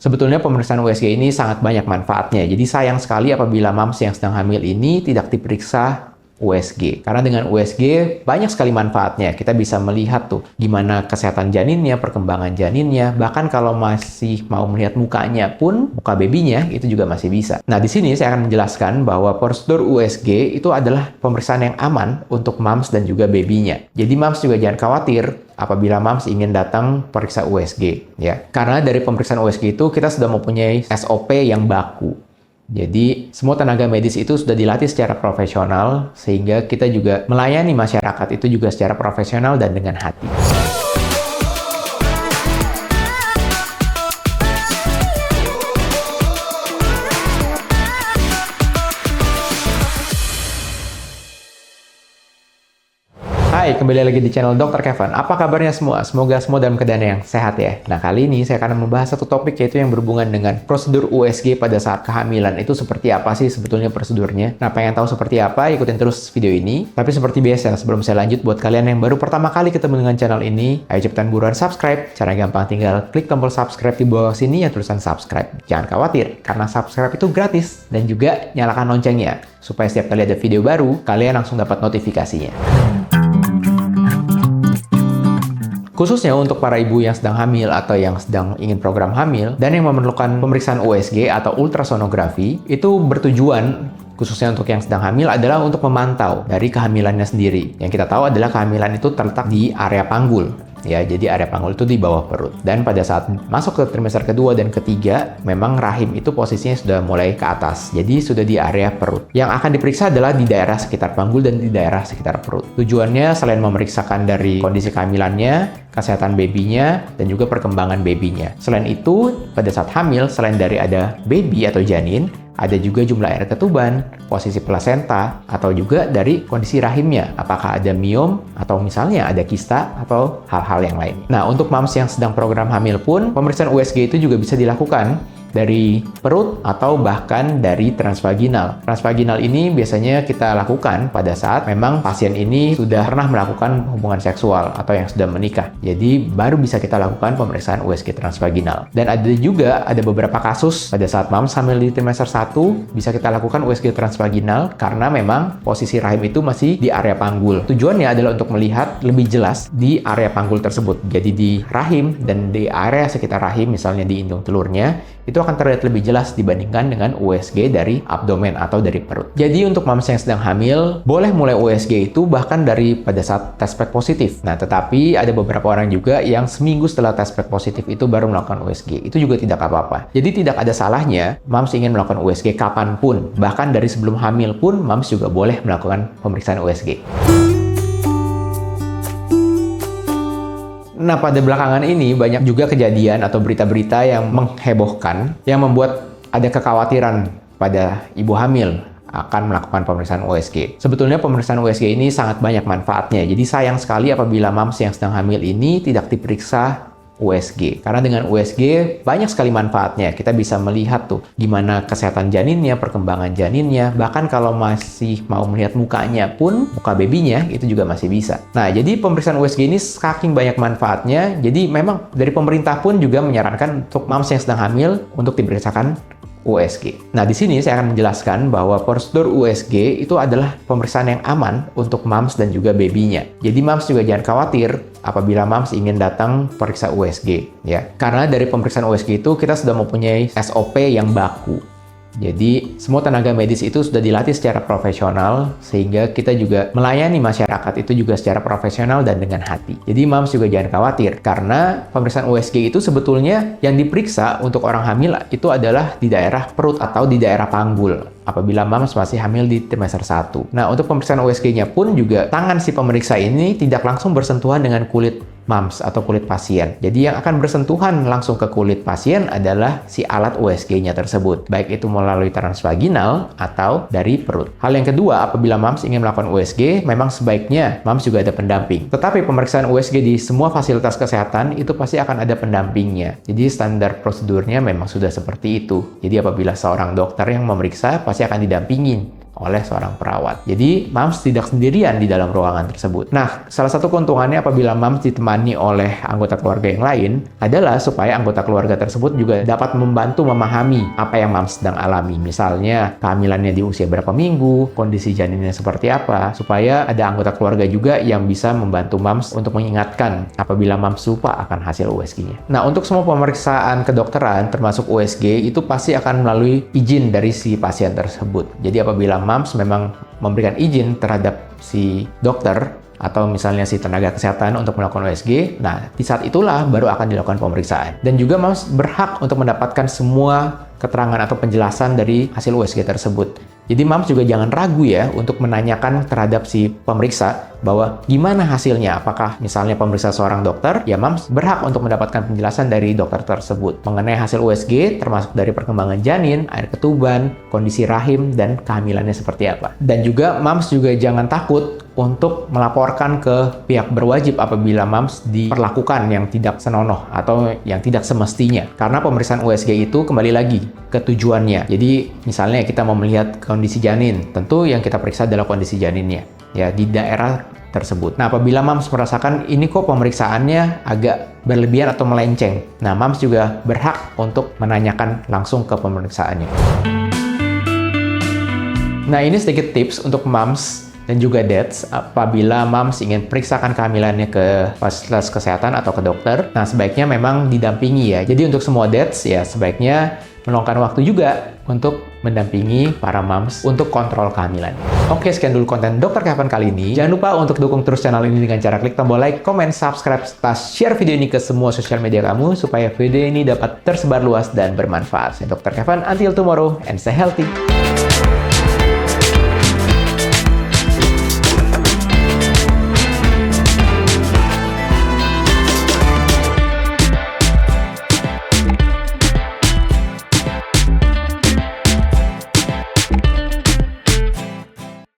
Sebetulnya pemeriksaan USG ini sangat banyak manfaatnya. Jadi sayang sekali apabila mams yang sedang hamil ini tidak diperiksa USG. Karena dengan USG banyak sekali manfaatnya. Kita bisa melihat tuh gimana kesehatan janinnya, perkembangan janinnya. Bahkan kalau masih mau melihat mukanya pun, muka babynya itu juga masih bisa. Nah, di sini saya akan menjelaskan bahwa prosedur USG itu adalah pemeriksaan yang aman untuk mams dan juga babynya. Jadi mams juga jangan khawatir apabila mams ingin datang periksa USG ya. Karena dari pemeriksaan USG itu kita sudah mempunyai SOP yang baku. Jadi, semua tenaga medis itu sudah dilatih secara profesional, sehingga kita juga melayani masyarakat itu juga secara profesional dan dengan hati. Hai, kembali lagi di channel Dr. Kevin. Apa kabarnya semua? Semoga semua dalam keadaan yang sehat ya. Nah, kali ini saya akan membahas satu topik yaitu yang berhubungan dengan prosedur USG pada saat kehamilan. Itu seperti apa sih sebetulnya prosedurnya? Nah, pengen tahu seperti apa? Ikutin terus video ini. Tapi seperti biasa, sebelum saya lanjut, buat kalian yang baru pertama kali ketemu dengan channel ini, ayo cepetan buruan subscribe. Cara gampang tinggal klik tombol subscribe di bawah sini yang tulisan subscribe. Jangan khawatir, karena subscribe itu gratis. Dan juga nyalakan loncengnya, supaya setiap kali ada video baru, kalian langsung dapat notifikasinya. Khususnya untuk para ibu yang sedang hamil atau yang sedang ingin program hamil dan yang memerlukan pemeriksaan USG atau ultrasonografi, itu bertujuan khususnya untuk yang sedang hamil adalah untuk memantau dari kehamilannya sendiri. Yang kita tahu adalah kehamilan itu terletak di area panggul. Ya, jadi area panggul itu di bawah perut. Dan pada saat masuk ke trimester kedua dan ketiga, memang rahim itu posisinya sudah mulai ke atas. Jadi sudah di area perut. Yang akan diperiksa adalah di daerah sekitar panggul dan di daerah sekitar perut. Tujuannya selain memeriksakan dari kondisi kehamilannya, kesehatan babynya, dan juga perkembangan babynya. Selain itu, pada saat hamil, selain dari ada baby atau janin, ada juga jumlah air ketuban, posisi plasenta, atau juga dari kondisi rahimnya. Apakah ada miom, atau misalnya ada kista, atau hal-hal yang lain. Nah, untuk mams yang sedang program hamil pun, pemeriksaan USG itu juga bisa dilakukan dari perut atau bahkan dari transvaginal. Transvaginal ini biasanya kita lakukan pada saat memang pasien ini sudah pernah melakukan hubungan seksual atau yang sudah menikah. Jadi baru bisa kita lakukan pemeriksaan USG transvaginal. Dan ada beberapa kasus pada saat mams hamil di trimester 1 bisa kita lakukan USG transvaginal karena memang posisi rahim itu masih di area panggul. Tujuannya adalah untuk melihat lebih jelas di area panggul tersebut. Jadi di rahim dan di area sekitar rahim, misalnya di indung telurnya, itu akan terlihat lebih jelas dibandingkan dengan USG dari abdomen atau dari perut. Jadi untuk mams yang sedang hamil, boleh mulai USG itu bahkan dari pada saat tes pack positif. Nah, tetapi ada beberapa orang juga yang seminggu setelah tes pack positif itu baru melakukan USG. Itu juga tidak apa-apa. Jadi tidak ada salahnya mams ingin melakukan USG kapanpun. Bahkan dari sebelum hamil pun, mams juga boleh melakukan pemeriksaan USG. Nah, pada belakangan ini banyak juga kejadian atau berita-berita yang menghebohkan, yang membuat ada kekhawatiran pada ibu hamil akan melakukan pemeriksaan USG. Sebetulnya pemeriksaan USG ini sangat banyak manfaatnya. Jadi sayang sekali apabila mams yang sedang hamil ini tidak diperiksa USG. Karena dengan USG banyak sekali manfaatnya. Kita bisa melihat tuh gimana kesehatan janinnya, perkembangan janinnya. Bahkan kalau masih mau melihat mukanya pun, muka babynya itu juga masih bisa. Nah, jadi pemeriksaan USG ini saking banyak manfaatnya. Jadi memang dari pemerintah pun juga menyarankan untuk mams yang sedang hamil untuk diperiksakan USG. Nah, di sini saya akan menjelaskan bahwa prosedur USG itu adalah pemeriksaan yang aman untuk mams dan juga babynya. Jadi mams juga jangan khawatir apabila mams ingin datang periksa USG ya. Karena dari pemeriksaan USG itu kita sudah mempunyai SOP yang baku. Jadi, semua tenaga medis itu sudah dilatih secara profesional, sehingga kita juga melayani masyarakat itu juga secara profesional dan dengan hati. Jadi, mams juga jangan khawatir, karena pemeriksaan USG itu sebetulnya yang diperiksa untuk orang hamil itu adalah di daerah perut atau di daerah panggul, apabila mams masih hamil di trimester 1. Nah, untuk pemeriksaan USG-nya pun juga, tangan si pemeriksa ini tidak langsung bersentuhan dengan kulit mams atau kulit pasien. Jadi yang akan bersentuhan langsung ke kulit pasien adalah si alat USG-nya tersebut, baik itu melalui transvaginal atau dari perut. Hal yang kedua, apabila mams ingin melakukan USG, memang sebaiknya mams juga ada pendamping. Tetapi pemeriksaan USG di semua fasilitas kesehatan itu pasti akan ada pendampingnya. Jadi standar prosedurnya memang sudah seperti itu. Jadi apabila seorang dokter yang memeriksa, pasti akan didampingin oleh seorang perawat. Jadi, moms tidak sendirian di dalam ruangan tersebut. Nah, salah satu keuntungannya apabila moms ditemani oleh anggota keluarga yang lain adalah supaya anggota keluarga tersebut juga dapat membantu memahami apa yang moms sedang alami. Misalnya, kehamilannya di usia berapa minggu, kondisi janinnya seperti apa, supaya ada anggota keluarga juga yang bisa membantu moms untuk mengingatkan apabila moms lupa akan hasil USG-nya. Nah, untuk semua pemeriksaan kedokteran, termasuk USG, itu pasti akan melalui izin dari si pasien tersebut. Jadi, apabila moms memang memberikan izin terhadap si dokter, atau misalnya si tenaga kesehatan untuk melakukan USG, nah di saat itulah baru akan dilakukan pemeriksaan. Dan juga moms berhak untuk mendapatkan semua keterangan atau penjelasan dari hasil USG tersebut. Jadi moms juga jangan ragu ya untuk menanyakan terhadap si pemeriksa bahwa gimana hasilnya, apakah misalnya pemeriksa seorang dokter, ya moms berhak untuk mendapatkan penjelasan dari dokter tersebut mengenai hasil USG, termasuk dari perkembangan janin, air ketuban, kondisi rahim, dan kehamilannya seperti apa. Dan juga moms juga jangan takut untuk melaporkan ke pihak berwajib apabila moms diperlakukan yang tidak senonoh atau yang tidak semestinya. Karena pemeriksaan USG itu kembali lagi ke tujuannya. Jadi misalnya kita mau melihat kondisi janin, tentu yang kita periksa adalah kondisi janinnya ya di daerah tersebut. Nah, apabila moms merasakan ini kok pemeriksaannya agak berlebihan atau melenceng, nah moms juga berhak untuk menanyakan langsung ke pemeriksaannya. Nah, ini sedikit tips untuk moms dan juga dads apabila moms ingin periksakan kehamilannya ke fasilitas kesehatan atau ke dokter. Nah, sebaiknya memang didampingi ya. Jadi untuk semua dads ya sebaiknya meluangkan waktu juga untuk mendampingi para moms untuk kontrol kehamilan. Oke, sekian dulu konten Dr. Kevin kali ini. Jangan lupa untuk dukung terus channel ini dengan cara klik tombol like, comment, subscribe, serta share video ini ke semua sosial media kamu supaya video ini dapat tersebar luas dan bermanfaat. Saya Dr. Kevin, until tomorrow and stay healthy.